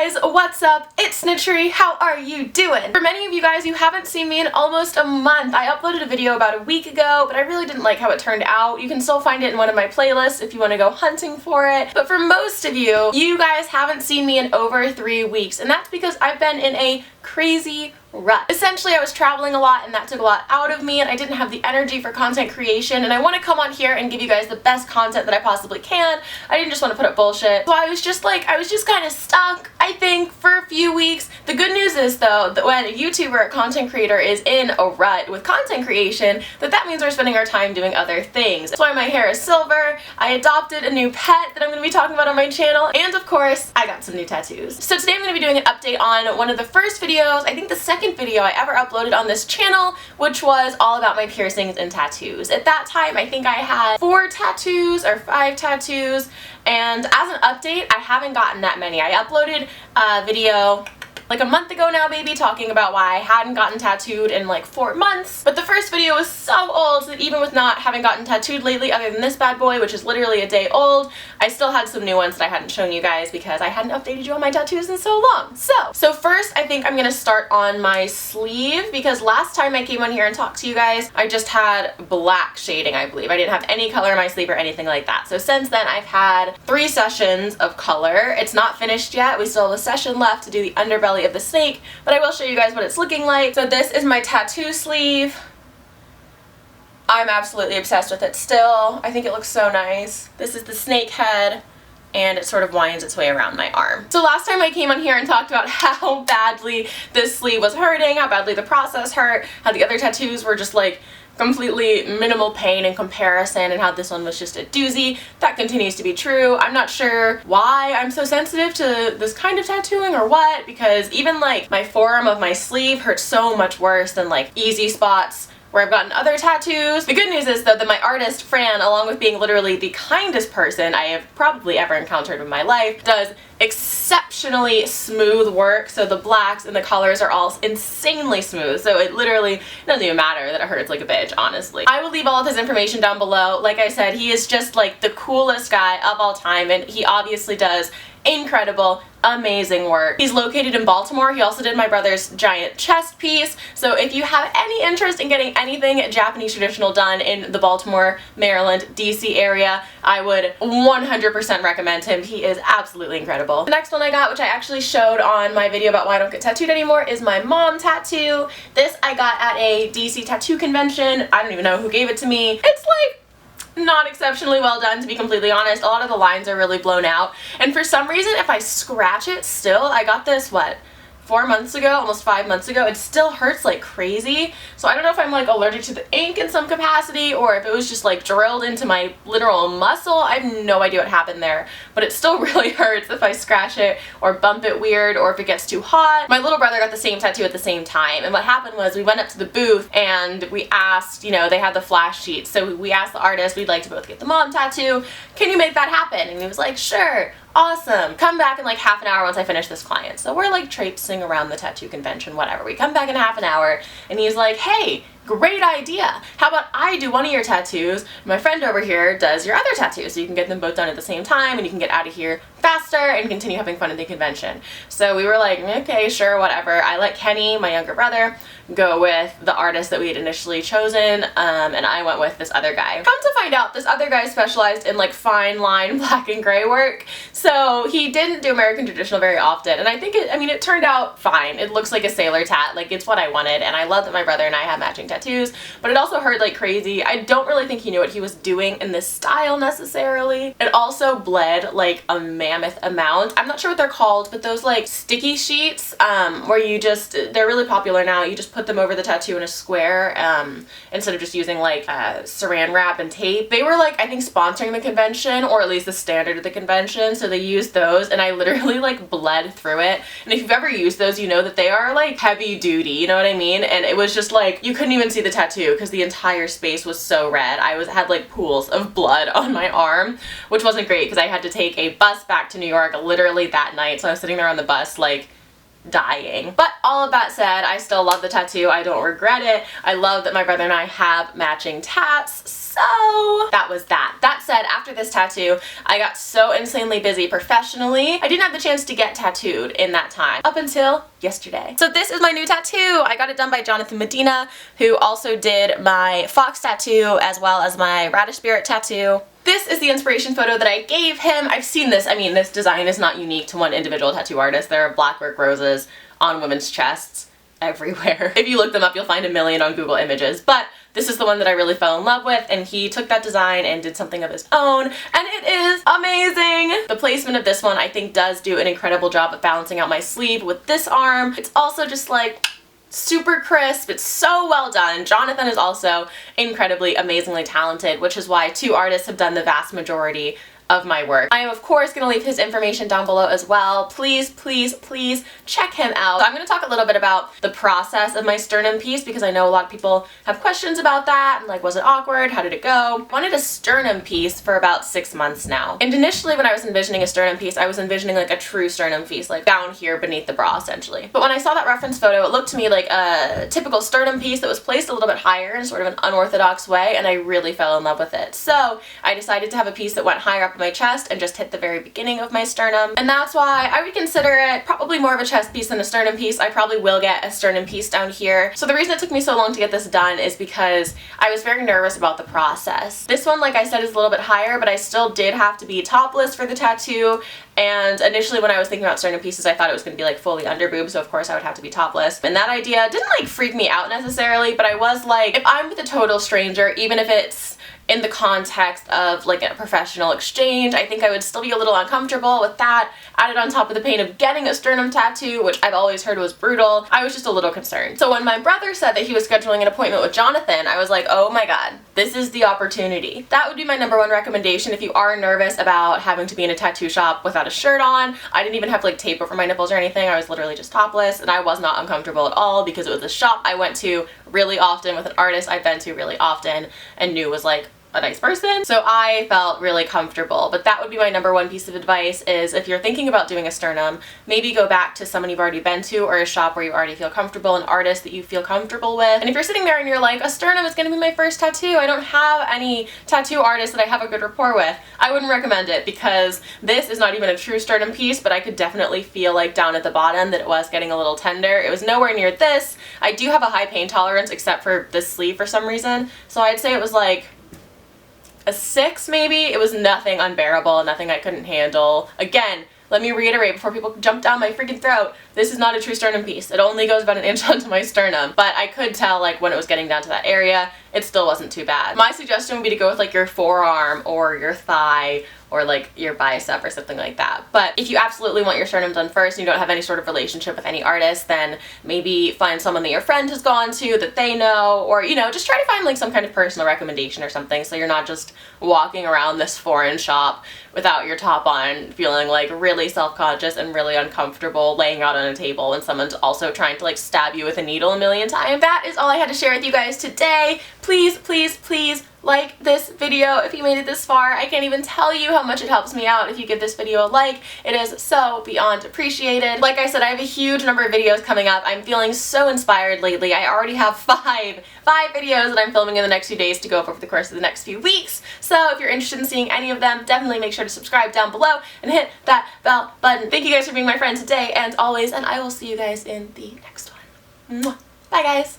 guys, what's up? It's Snitchery. How are you doing? For many of you guys who haven't seen me in almost a month, I uploaded a video about a week ago, but I really didn't like how it turned out. You can still find it in one of my playlists if you want to go hunting for it. But for most of you, you guys haven't seen me in over 3 weeks, and that's because I've been in a crazy rut. Essentially, I was traveling a lot and that took a lot out of me, and I didn't have the energy for content creation, and I want to come on here and give you guys the best content that I possibly can. I didn't just want to put up bullshit. So I was just kind of stuck, I think, for a few weeks. The good news is, though, that when a YouTuber, a content creator, is in a rut with content creation, that means we're spending our time doing other things. That's why my hair is silver. I adopted a new pet that I'm going to be talking about on my channel, and of course, I got some new tattoos. So today I'm going to be doing an update on one of the first videos, I think the second video I ever uploaded on this channel, which was all about my piercings and tattoos. At that time, I think I had 4 tattoos or 5 tattoos, and as an update, I haven't gotten that many. I uploaded a video like a month ago now, baby, talking about why I hadn't gotten tattooed in like 4 months. But the first video was so old that even with not having gotten tattooed lately, other than this bad boy, which is literally a day old, I still had some new ones that I hadn't shown you guys because I hadn't updated you on my tattoos in so long. So first, I think I'm gonna start on my sleeve, because last time I came on here and talked to you guys, I just had black shading, I believe. I didn't have any color in my sleeve or anything like that. So since then, I've had 3 sessions of color. It's not finished yet. We still have a session left to do the underbelly of the snake, but I will show you guys what it's looking like. So this is my tattoo sleeve. I'm absolutely obsessed with it still. I think it looks so nice. This is the snake head, and it sort of winds its way around my arm. So last time I came on here and talked about how badly this sleeve was hurting, how badly the process hurt, how the other tattoos were just like completely minimal pain in comparison, and how this one was just a doozy. That continues to be true. I'm not sure why I'm so sensitive to this kind of tattooing or what, because even like my forearm of my sleeve hurts so much worse than like easy spots where I've gotten other tattoos. The good news is, though, that my artist, Fran, along with being literally the kindest person I have probably ever encountered in my life, does exceptionally smooth work. So the blacks and the colors are all insanely smooth. So it literally doesn't even matter that it hurts like a bitch, honestly. I will leave all of his information down below. Like I said, he is just like the coolest guy of all time, and he obviously does incredible, amazing work. He's located in Baltimore. He also did my brother's giant chest piece. So if you have any interest in getting anything Japanese traditional done in the Baltimore, Maryland, DC area, I would 100% recommend him. He is absolutely incredible. The next one I got, which I actually showed on my video about why I don't get tattooed anymore, is my mom tattoo. This I got at a DC tattoo convention. I don't even know who gave it to me. It's like not exceptionally well done, to be completely honest. A lot of the lines are really blown out, and for some reason, if I scratch it still, I got this, what, 4 months ago, almost 5 months ago, it still hurts like crazy. So I don't know if I'm like allergic to the ink in some capacity, or if it was just like drilled into my literal muscle. I have no idea what happened there, but it still really hurts if I scratch it or bump it weird, or if it gets too hot. My little brother got the same tattoo at the same time, and what happened was we went up to the booth and we asked, you know, they had the flash sheets, so we asked the artist, we'd like to both get the mom tattoo, can you make that happen? And he was like, sure. Awesome. Come back in like half an hour once I finish this client. So we're like traipsing around the tattoo convention, whatever. We come back in half an hour, and he's like, hey, great idea. How about I do one of your tattoos, my friend over here does your other tattoo, so you can get them both done at the same time, and you can get out of here faster and continue having fun at the convention. So we were like, okay, sure, whatever. I let Kenny, my younger brother, go with the artist that we had initially chosen, and I went with this other guy. Come to find out, this other guy specialized in like fine line black and gray work, so he didn't do American traditional very often, and I think it turned out fine. It looks like a sailor tat, like it's what I wanted, and I love that my brother and I have matching tattoos, but it also hurt like crazy. I don't really think he knew what he was doing in this style necessarily. It also bled like a mammoth amount. I'm not sure what they're called, but those like sticky sheets where you just, they're really popular now. You just put them over the tattoo in a square instead of just using like saran wrap and tape. They were like, I think, sponsoring the convention, or at least the standard of the convention, so they used those, and I literally like bled through it. And if you've ever used those, you know that they are like heavy duty, you know what I mean? And it was just like, you couldn't even see the tattoo because the entire space was so red. I had like pools of blood on my arm, which wasn't great because I had to take a bus back to New York literally that night. So I was sitting there on the bus like dying. But all of that said, I still love the tattoo. I don't regret it. I love that my brother and I have matching tats. So that was that. That said, after this tattoo, I got so insanely busy professionally, I didn't have the chance to get tattooed in that time, up until yesterday. So this is my new tattoo. I got it done by Jonathan Medina, who also did my fox tattoo as well as my radish spirit tattoo. This is the inspiration photo that I gave him. I've seen this. I mean, this design is not unique to one individual tattoo artist. There are blackwork roses on women's chests everywhere. If you look them up, you'll find a million on Google Images, but this is the one that I really fell in love with, and he took that design and did something of his own, and it is amazing! The placement of this one, I think, does do an incredible job of balancing out my sleeve with this arm. It's also just like super crisp. It's so well done. Jonathan is also incredibly, amazingly talented, which is why two artists have done the vast majority of my work. I am of course going to leave his information down below as well. Please, please, please check him out. So I'm going to talk a little bit about the process of my sternum piece because I know a lot of people have questions about that and like, was it awkward? How did it go? I wanted a sternum piece for about 6 months now. And initially when I was envisioning a sternum piece, I was envisioning like a true sternum piece, like down here beneath the bra essentially. But when I saw that reference photo, it looked to me like a typical sternum piece that was placed a little bit higher in sort of an unorthodox way, and I really fell in love with it. So I decided to have a piece that went higher up my chest and just hit the very beginning of my sternum, and that's why I would consider it probably more of a chest piece than a sternum piece. I probably will get a sternum piece down here. So the reason it took me so long to get this done is because I was very nervous about the process. This one, like I said, is a little bit higher, but I still did have to be topless for the tattoo, and initially when I was thinking about sternum pieces, I thought it was going to be like fully under boob, so of course I would have to be topless. And that idea didn't like freak me out necessarily, but I was like, if I'm with a total stranger, even if it's in the context of like a professional exchange, I think I would still be a little uncomfortable with that. Added on top of the pain of getting a sternum tattoo, which I've always heard was brutal, I was just a little concerned. So when my brother said that he was scheduling an appointment with Jonathan, I was like, oh my god, this is the opportunity. That would be my #1 recommendation if you are nervous about having to be in a tattoo shop without a shirt on. I didn't even have like tape over my nipples or anything. I was literally just topless, and I was not uncomfortable at all because it was a shop I went to really often with an artist I've been to really often and knew was like a nice person. So I felt really comfortable. But that would be my #1 piece of advice is if you're thinking about doing a sternum, maybe go back to someone you've already been to or a shop where you already feel comfortable, an artist that you feel comfortable with. And if you're sitting there and you're like, a sternum is going to be my first tattoo, I don't have any tattoo artists that I have a good rapport with, I wouldn't recommend it because this is not even a true sternum piece, but I could definitely feel like down at the bottom that it was getting a little tender. It was nowhere near this. I do have a high pain tolerance except for this sleeve for some reason, so I'd say it was like a 6 maybe. It was nothing unbearable, nothing I couldn't handle. Again, let me reiterate before people jump down my freaking throat, this is not a true sternum piece. It only goes about 1 inch onto my sternum, but I could tell like when it was getting down to that area, it still wasn't too bad. My suggestion would be to go with like your forearm or your thigh or like your bicep or something like that. But if you absolutely want your sternum done first and you don't have any sort of relationship with any artist, then maybe find someone that your friend has gone to that they know, or you know, just try to find like some kind of personal recommendation or something so you're not just walking around this foreign shop without your top on feeling like really self-conscious and really uncomfortable laying out on a table when someone's also trying to like stab you with a needle a million times. That is all I had to share with you guys today. Please, please, please like this video if you made it this far. I can't even tell you how much it helps me out if you give this video a like. It is so beyond appreciated. Like I said, I have a huge number of videos coming up. I'm feeling so inspired lately. I already have five videos that I'm filming in the next few days to go over the course of the next few weeks. So if you're interested in seeing any of them, definitely make sure to subscribe down below and hit that bell button. Thank you guys for being my friend today and always, and I will see you guys in the next one. Mwah. Bye guys!